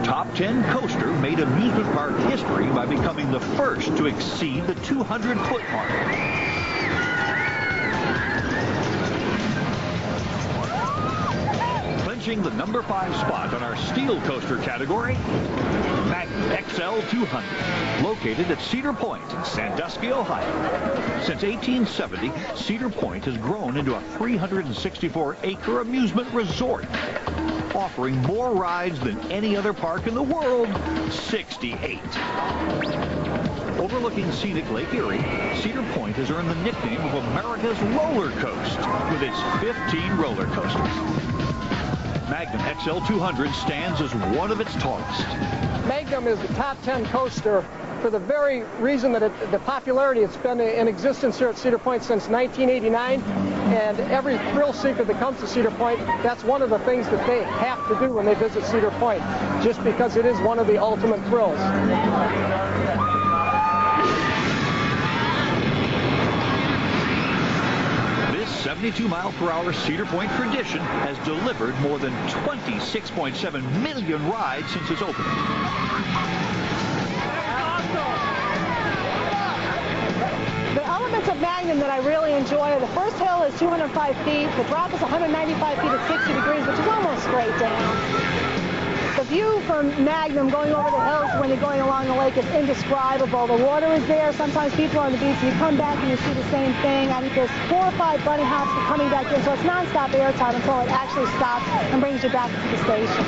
top 10 coaster made amusement park history by becoming the first to exceed the 200-foot mark. Clinching the number 5 spot on our steel coaster category, Magnum XL 200, located at Cedar Point in Sandusky, Ohio. Since 1870, Cedar Point has grown into a 364-acre amusement resort, offering more rides than any other park in the world, 68. Overlooking scenic Lake Erie, Cedar Point has earned the nickname of America's Roller Coast with its 15 roller coasters. Magnum XL 200 stands as one of its tallest. Magnum is the top 10 coaster for the very reason that the popularity, it's been in existence here at Cedar Point since 1989, and every thrill seeker that comes to Cedar Point, that's one of the things that they have to do when they visit Cedar Point, just because it is one of the ultimate thrills. This 72-mile-per-hour Cedar Point tradition has delivered more than 26.7 million rides since its opening. The elements of Magnum that I really enjoy are the first hill is 205 feet, the drop is 195 feet at 60 degrees, which is almost straight down. The view from Magnum going over the hills when you're going along the lake is indescribable. The water is there. Sometimes people are on the beach, and you come back and you see the same thing. I think there's 4 or 5 bunny hops coming back in, so it's non-stop airtime until it actually stops and brings you back to the station.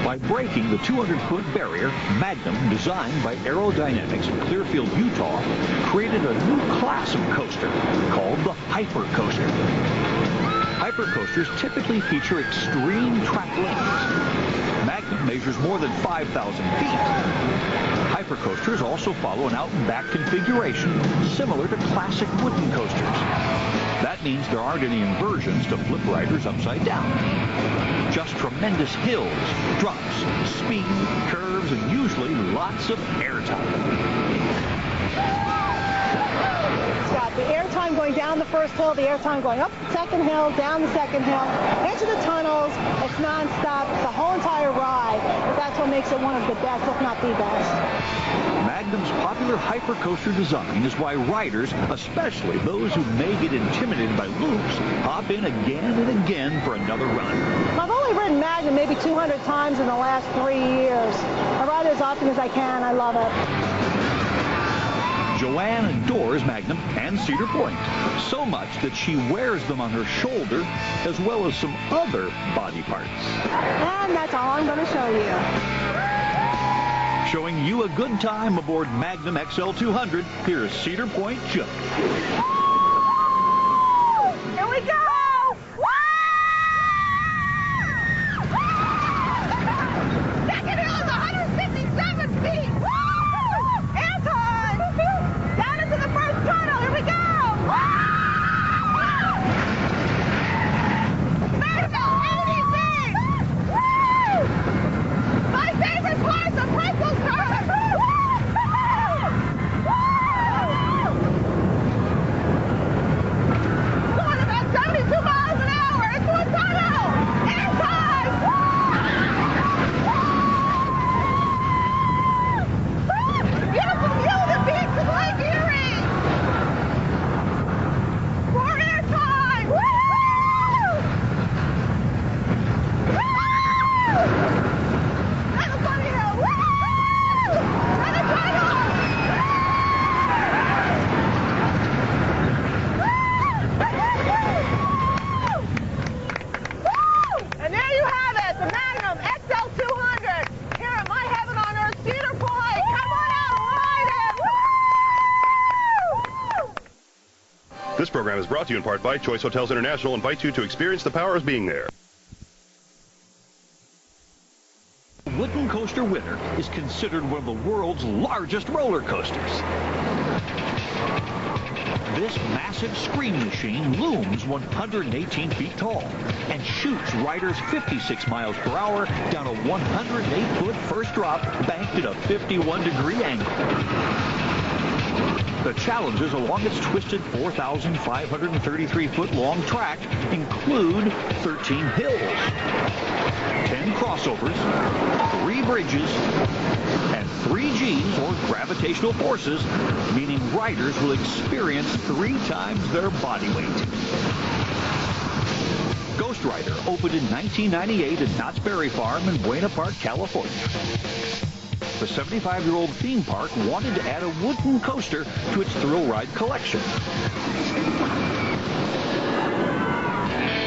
By breaking the 200-foot barrier, Magnum, designed by Aerodynamics in Clearfield, Utah, created a new class of coaster called the Hyper Coaster. Hyper coasters typically feature extreme track limits. Magnum measures more than 5,000 feet. Hyper coasters also follow an out-and-back configuration similar to classic wooden coasters. That means there aren't any inversions to flip riders upside down. Just tremendous hills, drops, speed, curves, and usually lots of airtime. It's got the airtime going down the first hill, the airtime going up the second hill, down the second hill, into the tunnels. It's non-stop. It's the whole entire ride. But that's what makes it one of the best, if not the best. Magnum's popular hypercoaster design is why riders, especially those who may get intimidated by loops, hop in again and again for another run. I've only ridden Magnum maybe 200 times in the last 3 years. I ride it as often as I can. I love it. Joanne adores Magnum and Cedar Point, so much that she wears them on her shoulder as well as some other body parts. And that's all I'm going to show you. Showing you a good time aboard Magnum XL 200, here's Cedar Point Joe. Here we go! Second hill is 157 feet! Airtime! Down into the first tunnel, here we go! Third hill, 80 feet! My favorite part, the pretzel turn! Going about 72 miles an hour into a tunnel! Airtime! Beautiful view of the beach of Lake Erie! More airtime! Another bunny hill! Another tunnel! And there you have it, the Magnum XL 200 here at my heaven on earth, Cedar Point. Come on out and ride it! Woo! This program is brought to you in part by Choice Hotels International, invites you to experience the power of being there. Wooden Coaster Winner is considered one of the world's largest roller coasters. This massive screen machine looms 118 feet tall and shoots riders 56 miles per hour down a 108-foot first drop banked at a 51-degree angle. The challenges along its twisted 4,533-foot-long track include 13 hills, 10 crossovers, 3 bridges, and 3 Gs, or gravitational forces, meaning riders will experience 3 times their body weight. Ghost Rider opened in 1998 at Knott's Berry Farm in Buena Park, California. The 75-year-old theme park wanted to add a wooden coaster to its thrill ride collection.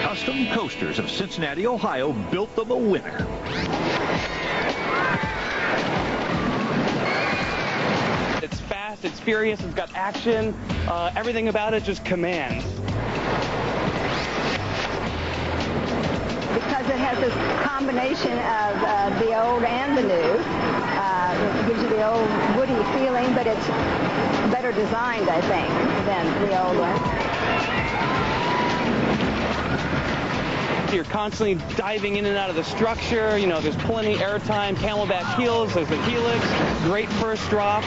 Custom Coasters of Cincinnati, Ohio built them a winner. It's fast, it's furious, it's got action, everything about it just commands. Because it has this combination of the old and the new. It gives you the old woody feeling, but it's better designed, I think, than the old one. You're constantly diving in and out of the structure. You know, there's plenty of airtime, camelback heels, there's the helix, great first drop.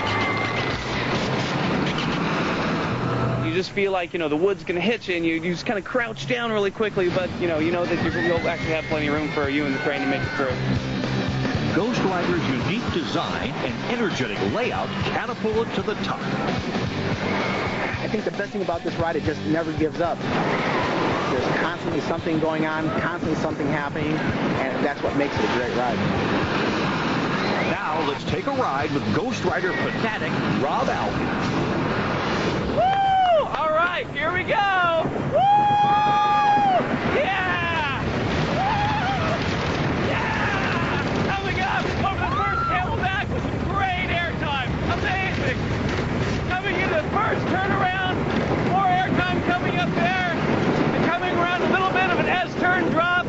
You just feel like, you know, the wood's going to hit you, and you just kind of crouch down really quickly, but, you know that you'll actually have plenty of room for you and the train to make it through. Ghost Rider's unique design and energetic layout catapult it to the top. I think the best thing about this ride, it just never gives up. There's constantly something going on, constantly something happening, and that's what makes it a great ride. Now let's take a ride with Ghost Rider fanatic Rob Alvey. Woo! All right, here we go! Woo! Yeah! Over the first camelback with some great airtime. Amazing. Coming in the first turnaround, more airtime coming up there. And coming around a little bit of an S-turn drop.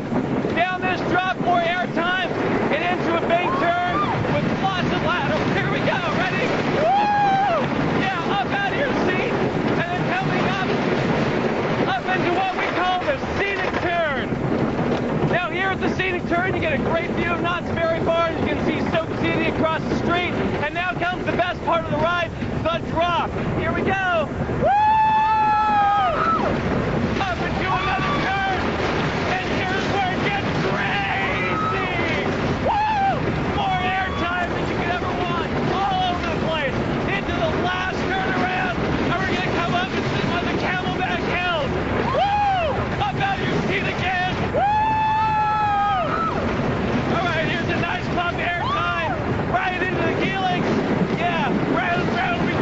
Down this drop, more airtime. And into a bank turn with lots of laterals. Here we go. Ready? Woo! Yeah, up out of your seat. And then coming up into what we call the scenic turn. Now here at the scenic turn, you get a great view of Knott's Berry Farm. You can see Stoke City across the street. And now comes the best part of the ride, the drop. Here we go. Woo! Up into another turn. And here's where it gets crazy. Woo! More airtime than you could ever want. All over the place. Into the last turnaround. And we're going to come up on the camelback hill. Woo! Up out of your seat again. Woo! All right, here's a nice pump airtime. Right into the helix. Yeah, round we go.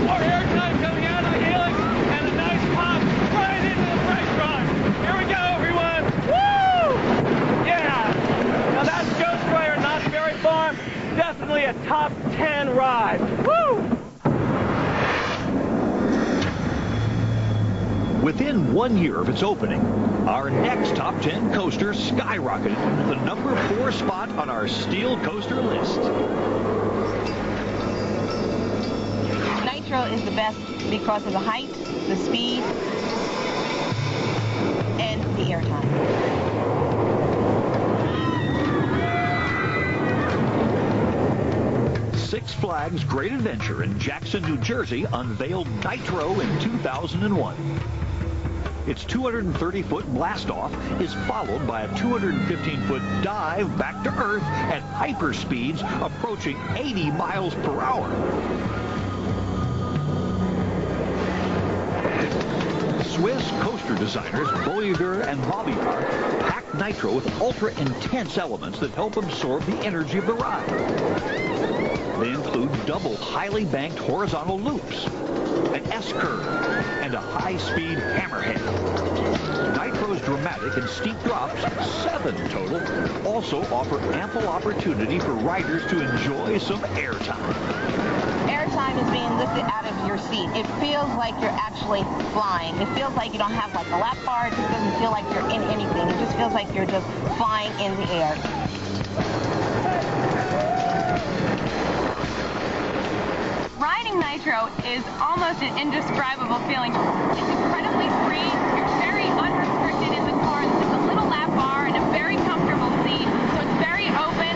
More airtime coming out of the helix. And a nice pop right into the brake run. Here we go, everyone. Woo! Yeah. Now that's Ghost Rider, Knott's Berry Farm. Definitely a top 10 ride. Woo! Within 1 year of its opening, our next top 10 coaster skyrocketed to the number 4 spot on our steel coaster list. Nitro is the best because of the height, the speed, and the airtime. Six Flags Great Adventure in Jackson, New Jersey unveiled Nitro in 2001. Its 230-foot blastoff is followed by a 215-foot dive back to Earth at hyperspeeds approaching 80 miles per hour. Swiss coaster designers Bolivar and Bobillard packed Nitro with ultra-intense elements that help absorb the energy of the ride. They include double highly banked horizontal loops, an S-curve, and a high-speed hammerhead. Nitro's dramatic and steep drops, 7 total, also offer ample opportunity for riders to enjoy some airtime. Airtime is being lifted out of your seat. It feels like you're actually flying. It feels like you don't have like a lap bar. It just doesn't feel like you're in anything. It just feels like you're just flying in the air. Riding Nitro is almost an indescribable feeling. It's incredibly free. You're very unrestricted in the car. There's just a little lap bar and a very comfortable seat. So it's very open.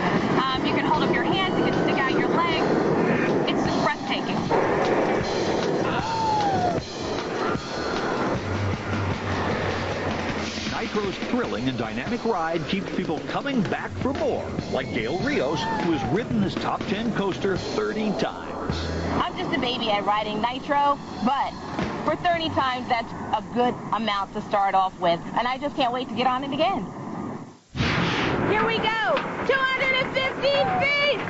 You can hold up your hands. You can stick out your legs. It's thrilling and dynamic ride keeps people coming back for more, like Gail Rios, who has ridden this top 10 coaster 30 times. I'm just a baby at riding Nitro, but for 30 times, that's a good amount to start off with, and I just can't wait to get on it again. Here we go, 215 feet!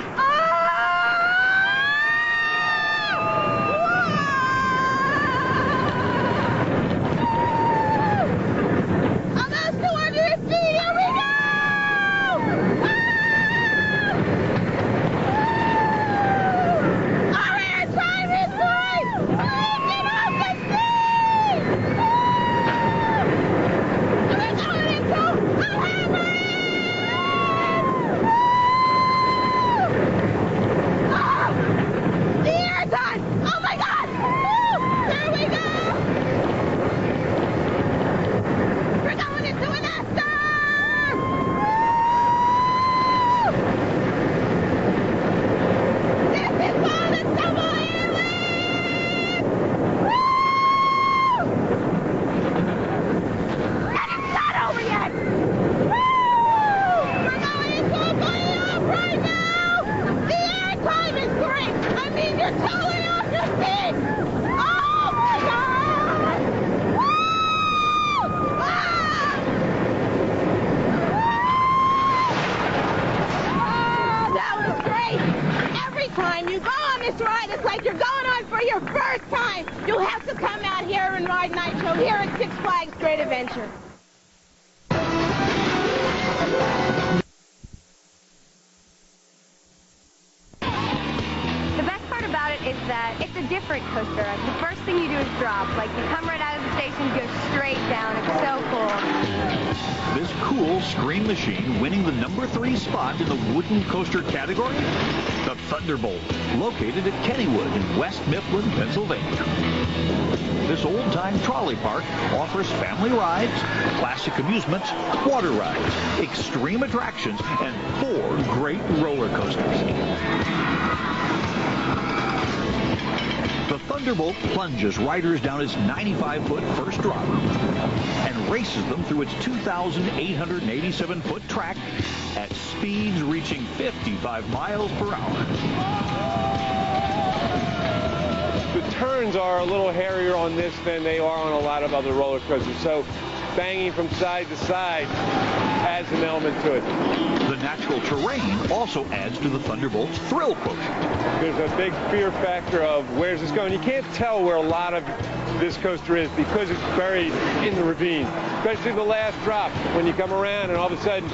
Almost 200 feet, here we go! Our air time is great! Get off the seat! We're going into a hammer! The air time! Oh my God! There we go! We're going into an Esther! This is called a double helix! And it's not over yet! We're going into a playoff right now! The air time is great! I mean, you're totally off your feet! Oh my God! That was great! Every time you go on this ride, it's like you're going on for your first time. You have to come out here and ride Nitro here at Six Flags Great Adventure. The best part about it is that it's a different coaster. The first thing you do is drop. Like, you come right out of the station, go straight down. It's so cool. This cool Scream Machine winning the number 3 spot in the wooden coaster category? The Thunderbolt, located at Kennywood in West Mifflin, Pennsylvania. This old-time trolley park offers family rides, classic amusements, water rides, extreme attractions, and 4 great roller coasters. The Thunderbolt plunges riders down its 95-foot first drop and races them through its 2,887-foot track at speeds reaching 55 miles per hour. The turns are a little hairier on this than they are on a lot of other roller coasters, so banging from side to side adds an element to it. The natural terrain also adds to the Thunderbolt's thrill quotient. There's a big fear factor of where's this going. You can't tell where a lot of this coaster is because it's buried in the ravine, especially the last drop when you come around and all of a sudden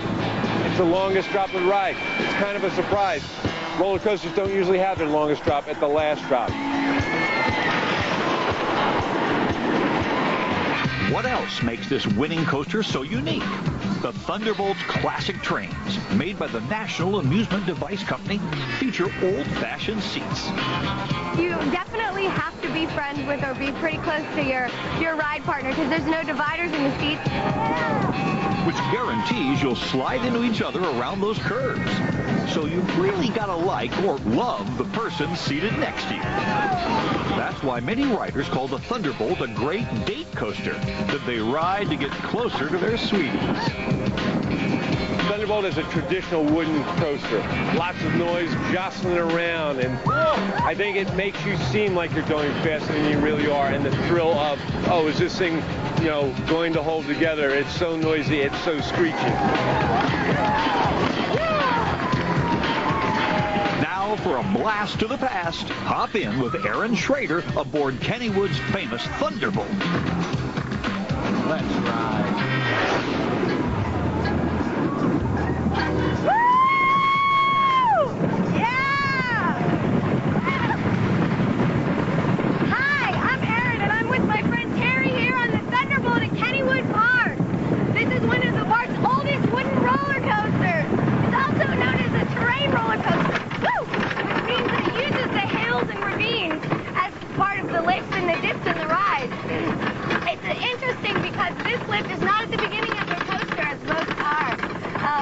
it's the longest drop of the ride. It's kind of a surprise. Roller coasters don't usually have their longest drop at the last drop. What else makes this winning coaster so unique? The Thunderbolt's classic trains, made by the National Amusement Device Company, feature old-fashioned seats. You definitely have to be friends with or be pretty close to your ride partner because there's no dividers in the seats. Which guarantees you'll slide into each other around those curves. So you really gotta like or love the person seated next to you. That's why many riders call the Thunderbolt a great date coaster that they ride to get closer to their sweeties. Thunderbolt is a traditional wooden coaster. Lots of noise, jostling around, and I think it makes you seem like you're going faster than you really are, and the thrill of, oh, is this thing, you know, going to hold together? It's so noisy, it's so screechy. Now for a blast to the past, hop in with Aaron Schrader aboard Kennywood's famous Thunderbolt. Let's ride.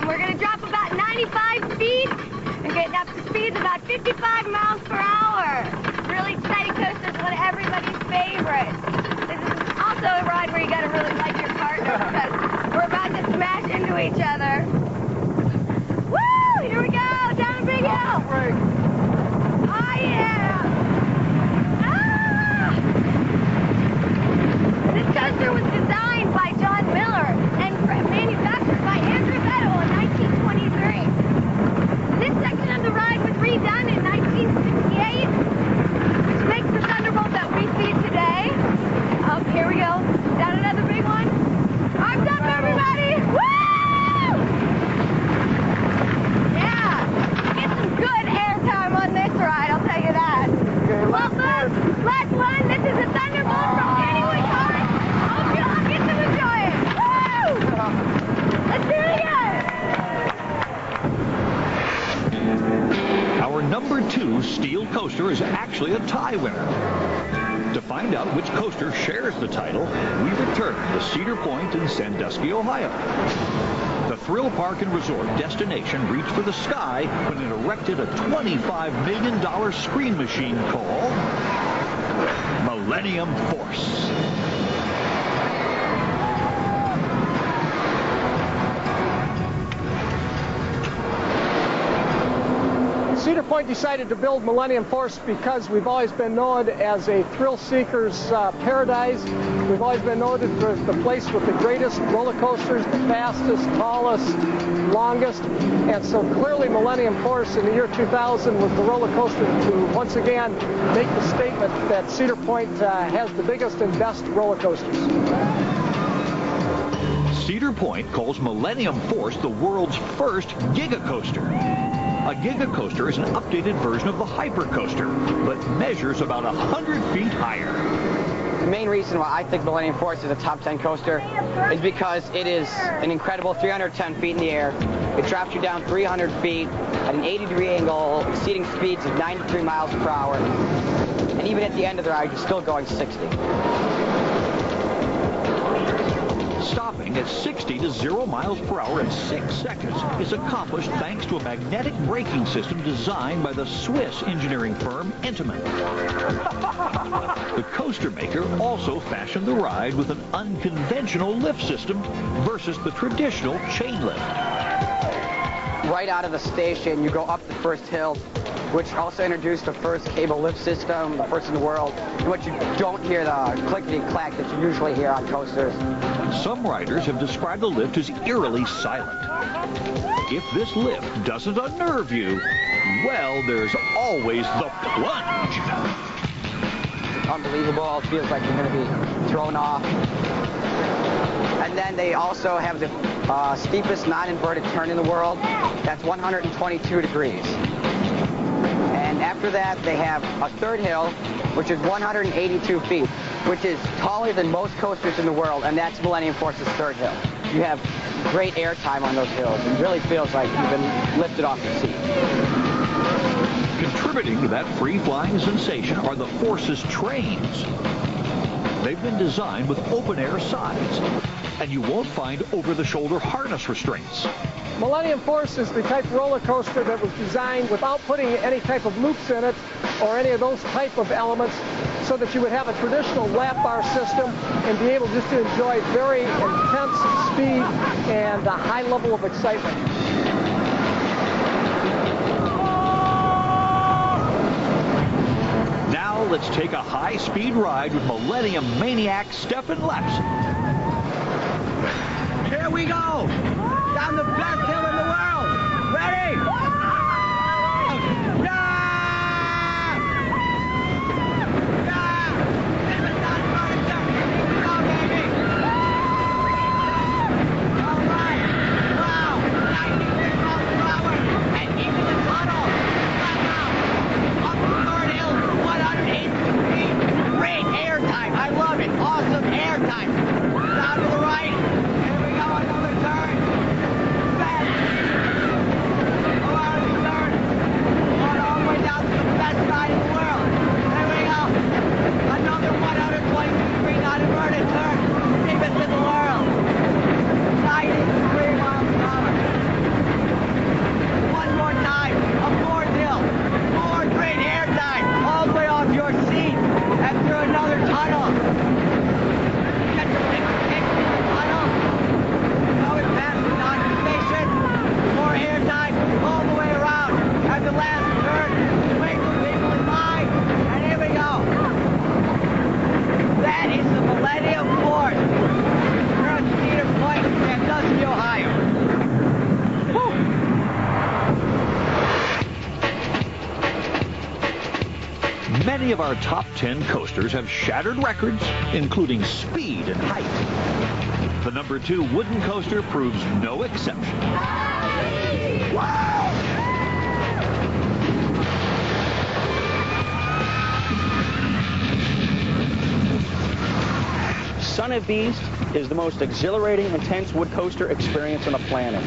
We're going to drop about 95 feet and get up to speeds about 55 miles per hour. Really exciting coaster. It's one of everybody's favorites. This is also a ride where you got to really like your partner because We're about to smash into each other. Woo! Here we go! Down a big hill! Oh, yeah! Ah! This coaster was designed by John Miller and manufactured by Andrew Vettel in 1923. This section of the ride was redone in 1968, which makes the Thunderbolt that we see today. Oh, here we go. Down another big one. Arms up, everybody! Woo! Yeah, get some good airtime on this ride, I'll tell you that. Okay, Well, folks, last one. This is a Thunderbolt from Kennywood Cars. Hope you all get to enjoy it. Woo! Let's do it again. Our number 2 steel coaster is actually a tie winner. To find out which coaster shares the title, we return to Cedar Point in Sandusky, Ohio. The thrill park and resort destination reached for the sky when it erected a $25 million screen machine called Millennium Force. Cedar Point decided to build Millennium Force because we've always been known as a thrill seeker's paradise. We've always been noted for the place with the greatest roller coasters, the fastest, tallest, longest. And so clearly Millennium Force in the year 2000 was the roller coaster to once again make the statement that Cedar Point has the biggest and best roller coasters. Cedar Point calls Millennium Force the world's first Giga Coaster. A Giga Coaster is an updated version of the Hyper Coaster, but measures about 100 feet higher. The main reason why I think Millennium Force is a top 10 coaster is because it is an incredible 310 feet in the air. It drops you down 300 feet at an 80-degree angle, exceeding speeds of 93 miles per hour. And even at the end of the ride, you're still going 60. Stopping at 60 to 0 miles per hour in 6 seconds is accomplished thanks to a magnetic braking system designed by the Swiss engineering firm Intamin. The coaster maker also fashioned the ride with an unconventional lift system versus the traditional chain lift. Right out of the station, you go up the first hill, which also introduced the first cable lift system, the first in the world, in which you don't hear the clickety-clack that you usually hear on coasters. Some riders have described the lift as eerily silent. If this lift doesn't unnerve you, well, there's always the plunge. Unbelievable. It feels like you're going to be thrown off. And then they also have the steepest non-inverted turn in the world. That's 122 degrees. And after that, they have a third hill, which is 182 feet, which is taller than most coasters in the world, and that's Millennium Force's third hill. You have great air time on those hills. It really feels like you've been lifted off the seat. Contributing to that free-flying sensation are the Force's trains. They've been designed with open-air sides, and you won't find over-the-shoulder harness restraints. Millennium Force is the type of roller coaster that was designed without putting any type of loops in it or any of those type of elements, so that you would have a traditional lap bar system and be able just to enjoy very intense speed and a high level of excitement. Now let's take a high-speed ride with Millennium Maniac Stephen Leps. Here we go! Down the best hill in the world! Ready? Down to the right. Here we go, another turn. Fast. Many of our top 10 coasters have shattered records, including speed and height. The number 2 wooden coaster proves no exception. Son of Beast is the most exhilarating, intense wood coaster experience on the planet.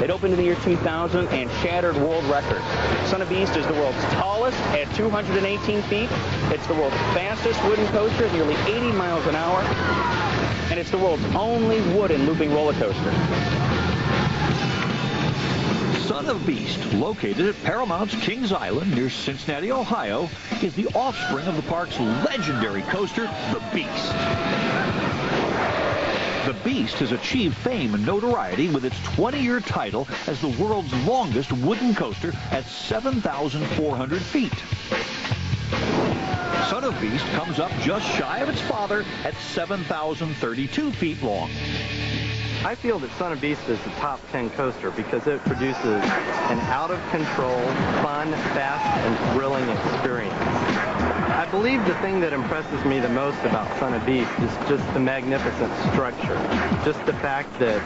It opened in the year 2000 and shattered world records. Son of Beast is the world's tallest at 218 feet. It's the world's fastest wooden coaster at nearly 80 miles an hour. And it's the world's only wooden looping roller coaster. Son of Beast, located at Paramount's Kings Island near Cincinnati, Ohio, is the offspring of the park's legendary coaster, the Beast. The Beast has achieved fame and notoriety with its 20-year title as the world's longest wooden coaster at 7,400 feet. Son of Beast comes up just shy of its father at 7,032 feet long. I feel that Son of Beast is the top 10 coaster because it produces an out-of-control, fun, fast, and thrilling experience. I believe the thing that impresses me the most about Son of Beast is just the magnificent structure. Just the fact that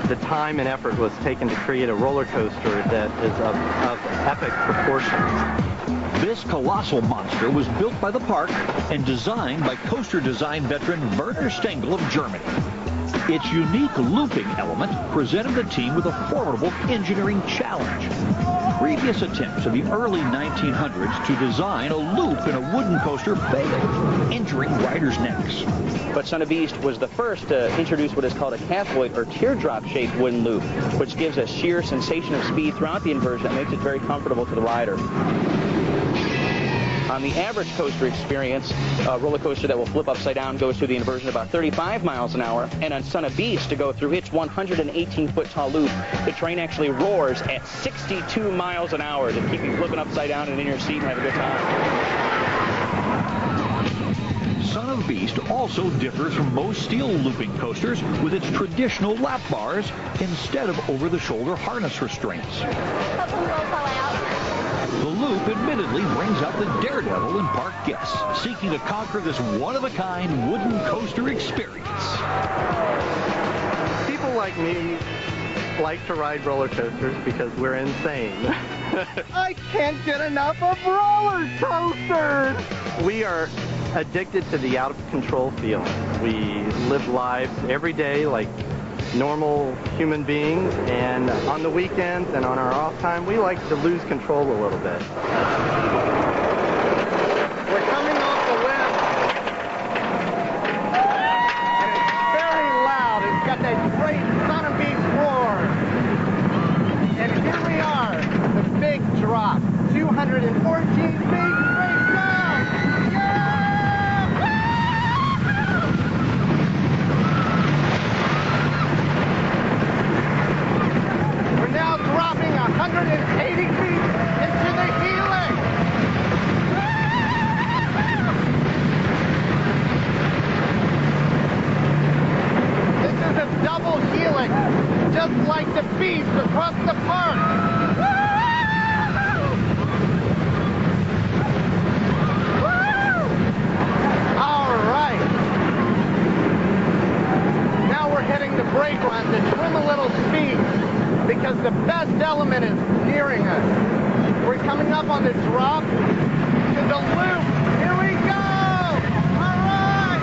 the time and effort was taken to create a roller coaster that is of epic proportions. This colossal monster was built by the park and designed by coaster design veteran Werner Stengel of Germany. Its unique looping element presented the team with a formidable engineering challenge. Previous attempts in the early 1900s to design a loop in a wooden coaster failed, injuring riders' necks. But Son of Beast was the first to introduce what is called a castlewood or teardrop-shaped wooden loop, which gives a sheer sensation of speed throughout the inversion that makes it very comfortable to the rider. On the average coaster experience, a roller coaster that will flip upside down goes through the inversion about 35 miles an hour, and on Son of Beast, to go through its 118-foot tall loop, the train actually roars at 62 miles an hour to keep you flipping upside down and in your seat and have a good time. Son of Beast also differs from most steel looping coasters with its traditional lap bars instead of over-the-shoulder harness restraints. The loop admittedly brings out the daredevil in park guests, seeking to conquer this one-of-a-kind wooden coaster experience. People like me like to ride roller coasters because we're insane. I can't get enough of roller coasters! We are addicted to the out-of-control feeling. We live lives every day like normal human beings, and on the weekends and on our off time, we like to lose control a little bit. We're coming off the limb, and it's very loud. It's got that great Son of Beast roar. And here we are, the big drop, 214 feet straight down. Yeah! Now dropping 180 feet into the helix. This is a double helix, just like the Beast across the park. All right. Now we're hitting the brake run to trim a little speed, because the best element is nearing us. We're coming up on the drop to the loop. Here we go! All right!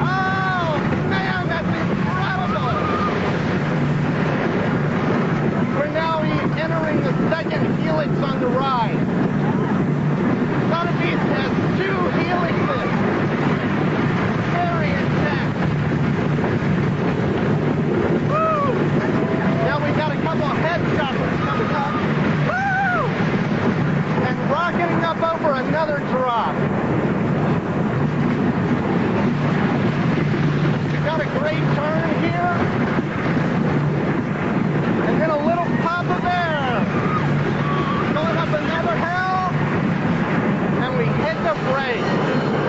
Oh, man, that's incredible! We're now entering the second helix on the ride. Son of Beast has 2 helixes. Very intense. Now we got a couple of head choppers coming up. Woo! And rocketing up over another drop. We got a great turn here. And then a little pop of air. Going up another hill. And we hit the brake.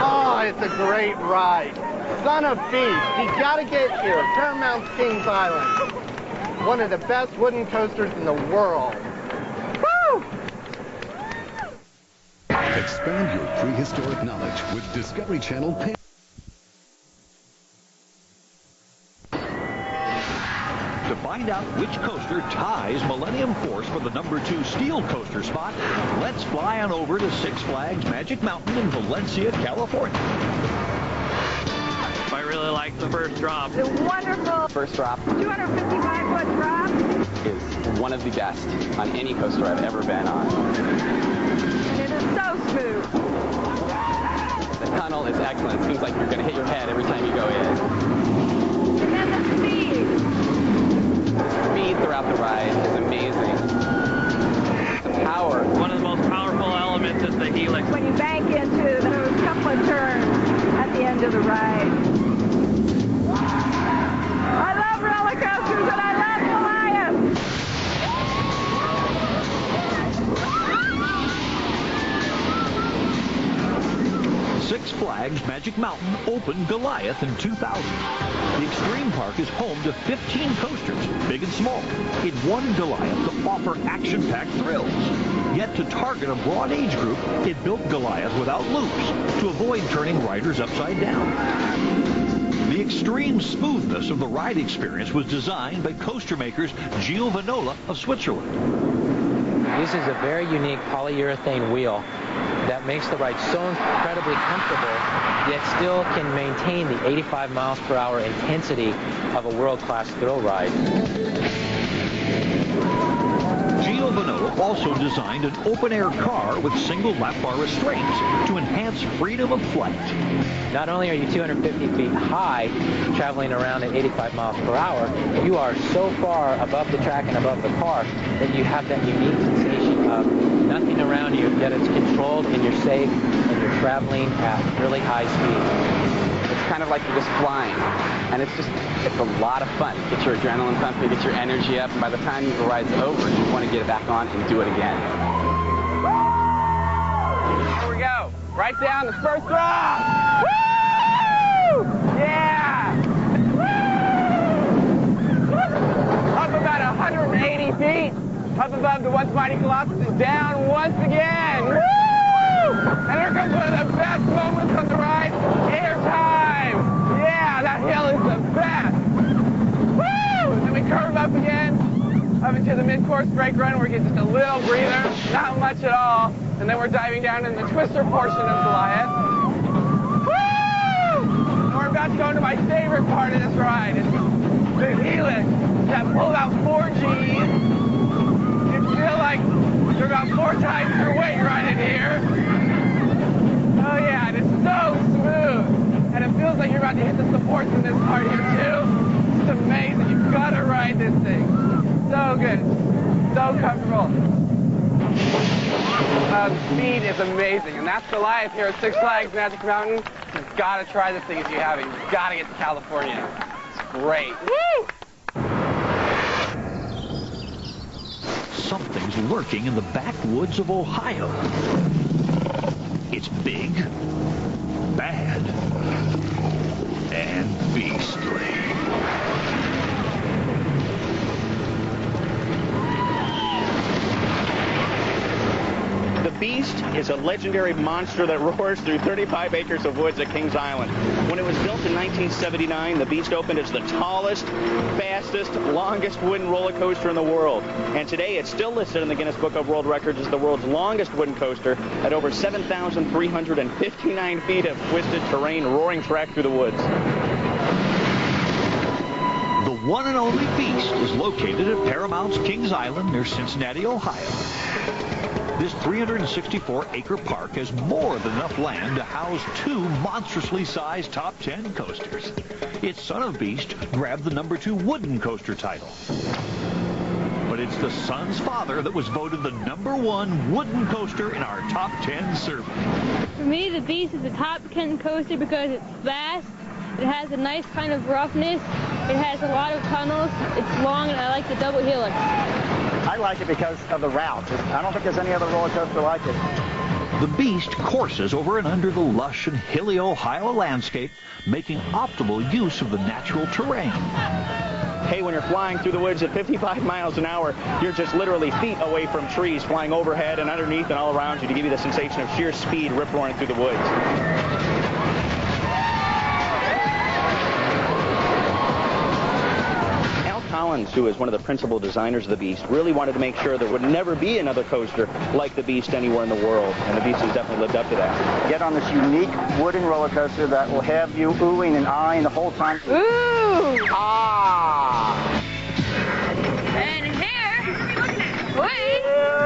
Oh, it's a great ride. Son of Beast, you gotta get here. Paramount's Kings Island. One of the best wooden coasters in the world. Woo! Expand your prehistoric knowledge with Discovery Channel Pin. To find out which coaster ties Millennium Force for the #2 steel coaster spot, let's fly on over to Six Flags Magic Mountain in Valencia, California. I really like the first drop. The wonderful First drop 255-foot drop is one of the best on any coaster I've ever been on. and it is so smooth. The tunnel is excellent. It seems like you're going to hit your head every time you go in. And then the speed. The speed throughout the ride is amazing. The power. One of the most powerful elements is the helix. When you bank into those couple of turns at the end of the ride. I love roller coasters and I love Goliath. Six Flags Magic Mountain opened Goliath in 2000. The Extreme Park is home to 15 coasters, big and small. It wanted Goliath to offer action-packed thrills. Yet to target a broad age group, it built Goliath without loops to avoid turning riders upside down. The extreme smoothness of the ride experience was designed by coaster makers Giovanola of Switzerland. It uses a very unique polyurethane wheel that makes the ride so incredibly comfortable, yet still can maintain the 85 miles per hour intensity of a world-class thrill ride. Giovanola also designed an open-air car with single lap bar restraints to enhance freedom of flight. Not only are you 250 feet high, traveling around at 85 miles per hour, you are so far above the track and above the car that you have that unique sensation of nothing around you, yet it's controlled and you're safe and you're traveling at really high speed. It's kind of like you're just flying, and it's a lot of fun. Get your adrenaline pumping, get your energy up, and by the time the ride's over, you want to get it back on and do it again. Here we go. Right down the first drop. Woo! Yeah! Woo! Up about 180 feet. Up above the Once Mighty Colossus is down once again. Woo! And here comes one of the best moments on the ride. Airtime. Yeah, that hill is the best. Woo! And then we curve up again, up into the mid-course brake run where we get just a little breather, not much at all. And then we're diving down in the twister portion of Goliath. Woo! And we're about to go into my favorite part of this ride. It's the helix that pull about 4 Gs. You feel like you're about 4 times your weight right in here. Oh yeah, and it's so smooth. And it feels like you're about to hit the supports in this part here too. It's amazing. You've got to ride this thing. So good. So comfortable. The speed is amazing. And that's Goliath here at Six Flags Magic Mountain. You've got to try this thing if you haven't. You've got to get to California. It's great. Woo! Something's lurking in the backwoods of Ohio. It's big, bad, and beastly. The Beast is a legendary monster that roars through 35 acres of woods at Kings Island. When it was built in 1979, the Beast opened as the tallest, fastest, longest wooden roller coaster in the world. And today it's still listed in the Guinness Book of World Records as the world's longest wooden coaster at over 7,359 feet of twisted terrain roaring track through the woods. The one and only Beast is located at Paramount's Kings Island near Cincinnati, Ohio. This 364-acre park has more than enough land to house 2 monstrously sized top 10 coasters. Its son of Beast grabbed the #2 wooden coaster title. But it's the son's father that was voted the #1 wooden coaster in our top 10 survey. For me, the Beast is the top 10 coaster because it's fast, it has a nice kind of roughness, it has a lot of tunnels, it's long, and I like the double helix. I like it because of the route. I don't think there's any other roller coaster like it. The Beast courses over and under the lush and hilly Ohio landscape, making optimal use of the natural terrain. Hey, when you're flying through the woods at 55 miles an hour, you're just literally feet away from trees, flying overhead and underneath and all around you to give you the sensation of sheer speed rip-roaring through the woods. Collins, who is one of the principal designers of the Beast, really wanted to make sure there would never be another coaster like the Beast anywhere in the world, and the Beast has definitely lived up to that. Get on this unique wooden roller coaster that will have you oohing and eyeing the whole time. Ooh! Ah! And here, we go!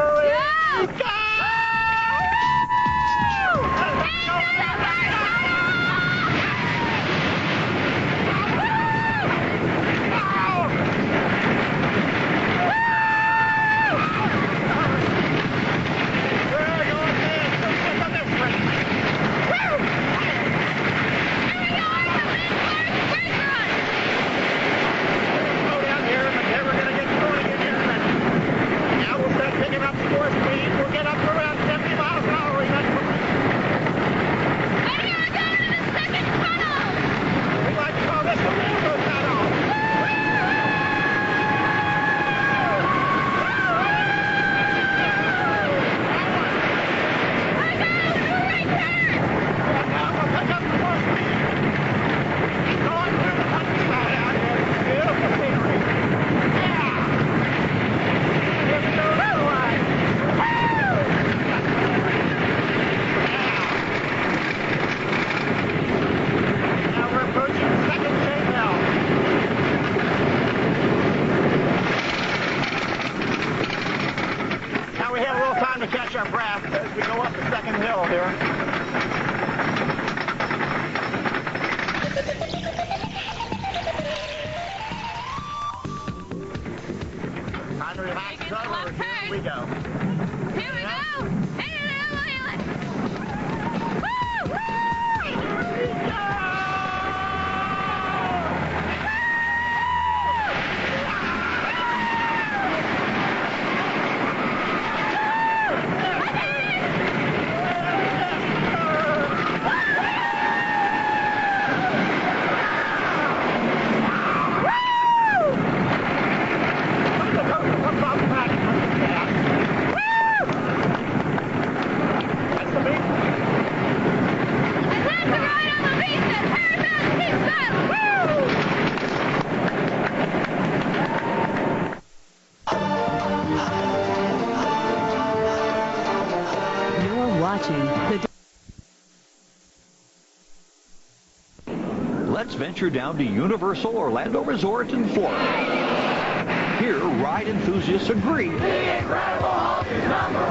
Let's venture down to Universal Orlando Resort in Florida. Here, ride enthusiasts agree. The Incredible Hulk is #1.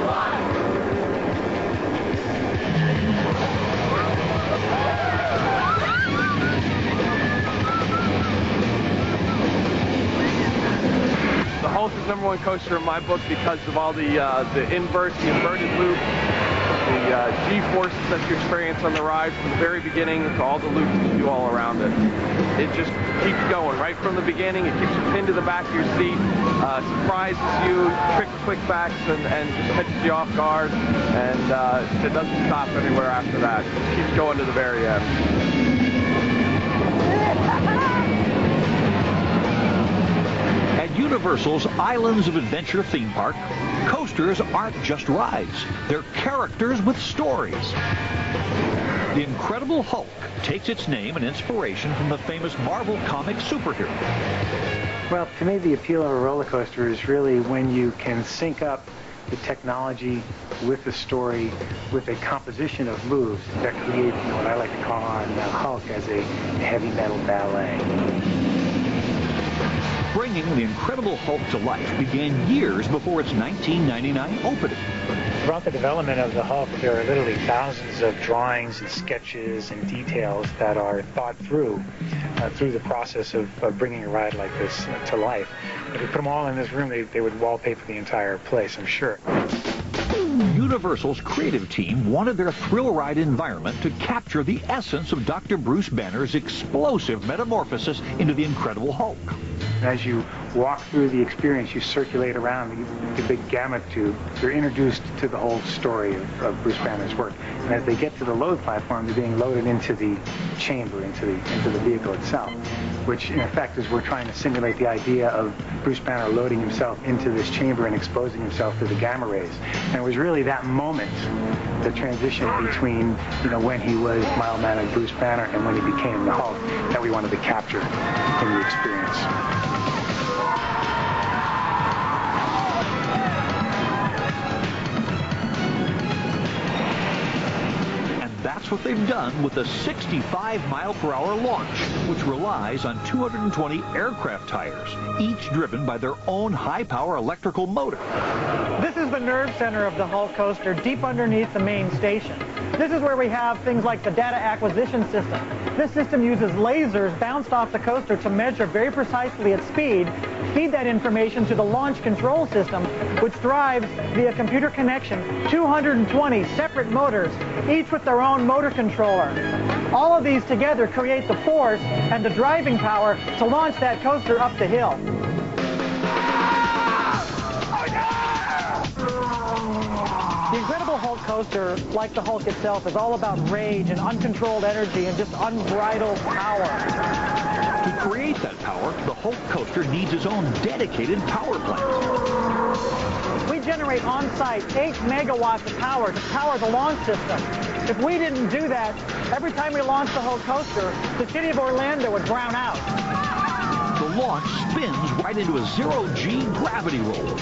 The Hulk is #1 coaster in my book because of all the inverts, the inverted loop, the G-forces that you experience on the ride from the very beginning to all the loops you do all around it. It just keeps going right from the beginning. It keeps you pinned to the back of your seat, surprises you, tricks quickbacks, and just catches you off guard. And it doesn't stop anywhere after that. It just keeps going to the very end. At Universal's Islands of Adventure theme park, coasters aren't just rides. They're characters with stories. The Incredible Hulk takes its name and inspiration from the famous Marvel comic superhero. Well, to me, the appeal of a roller coaster is really when you can sync up the technology with the story, with a composition of moves that create what I like to call on Hulk as a heavy metal ballet. Bringing the Incredible Hulk to life began years before its 1999 opening. Throughout the development of the Hulk, there are literally thousands of drawings and sketches and details that are thought through the process of bringing a ride like this to life. If we put them all in this room, they would wallpaper the entire place, I'm sure. Universal's creative team wanted their thrill ride environment to capture the essence of Dr. Bruce Banner's explosive metamorphosis into the Incredible Hulk. As you walk through the experience, you circulate around the big gamut tube, you're introduced to the whole story of Bruce Banner's work. And as they get to the load platform, they're being loaded into the chamber, into the vehicle itself, which in effect is we're trying to simulate the idea of Bruce Banner loading himself into this chamber and exposing himself to the gamma rays. And it was really that moment, the transition between, when he was mild-mannered Bruce Banner and when he became the Hulk, that we wanted to capture in the experience. That's what they've done with the 65-mile-per-hour launch, which relies on 220 aircraft tires, each driven by their own high-power electrical motor. This is the nerve center of the Hulk coaster, deep underneath the main station. This is where we have things like the data acquisition system. This system uses lasers bounced off the coaster to measure very precisely its speed, feed that information to the launch control system, which drives, via computer connection, 220 separate motors, each with their own motor controller. All of these together create the force and the driving power to launch that coaster up the hill. The Incredible Hulk coaster, like the Hulk itself, is all about rage and uncontrolled energy and just unbridled power. To create that power, the Hulk coaster needs its own dedicated power plant. We generate on-site 8 megawatts of power to power the launch system. If we didn't do that, every time we launched the Hulk coaster, the city of Orlando would brown out. The launch spins right into a zero-G gravity roll,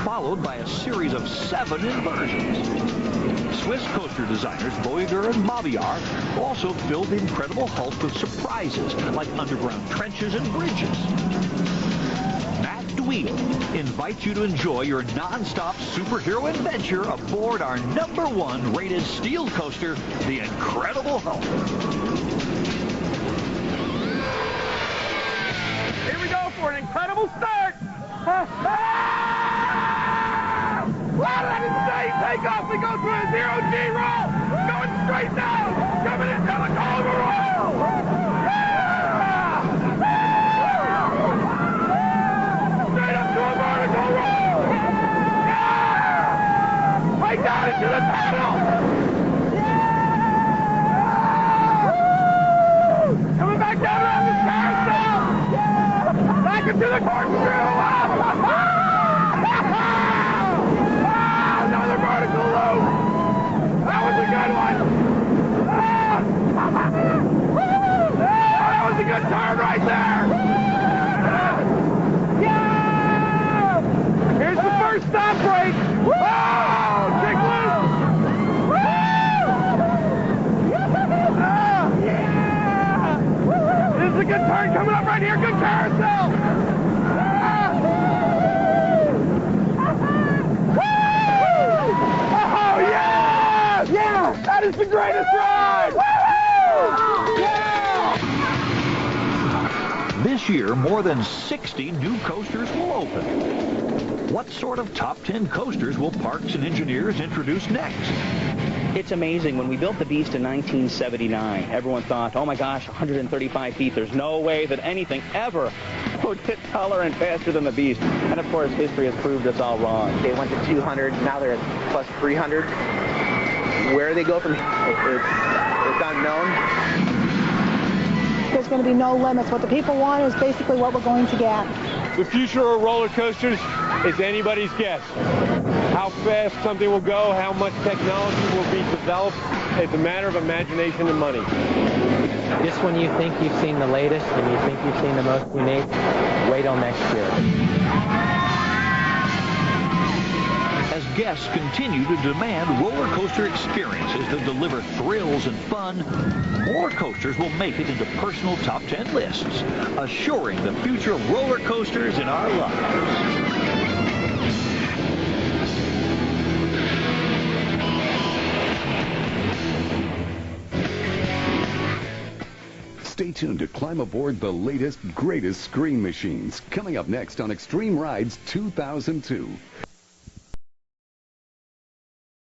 followed by a series of 7 inversions. Swiss coaster designers Voyager and Mabillard also filled the Incredible Hulk with surprises like underground trenches and bridges. Matt Dweeb invites you to enjoy your non-stop superhero adventure aboard our #1 rated steel coaster, the Incredible Hulk. Here we go for an incredible start. That is insane. Take off. We go through a zero-G roll. Going straight down. Coming into the Culver roll. Straight up to a vertical roll. Right down into the tunnel. Coming back down around this carousel. Back into the corkscrew. Another vertical loop. That was a good one. That was a good turn right there. Yeah! Here's the first stop break. Oh, kick loose. Yeah! This is a good turn coming up right here. Good carousel. Yeah! That is the greatest ride! Yeah! This year, more than 60 new coasters will open. What sort of top 10 coasters will parks and engineers introduce next? It's amazing. When we built the Beast in 1979, everyone thought, oh my gosh, 135 feet, there's no way that anything ever would get taller and faster than the Beast. And of course, history has proved us all wrong. They went to 200, now they're at plus 300. Where they go from here, it's unknown. There's going to be no limits. What the people want is basically what we're going to get. The future of roller coasters is anybody's guess. How fast something will go, how much technology will be developed, it's a matter of imagination and money. Just when you think you've seen the latest and you think you've seen the most unique, wait till next year. As guests continue to demand roller coaster experiences that deliver thrills and fun, more coasters will make it into personal top 10 lists, assuring the future of roller coasters in our lives. Stay tuned to climb aboard the latest, greatest screen machines. Coming up next on Extreme Rides 2002.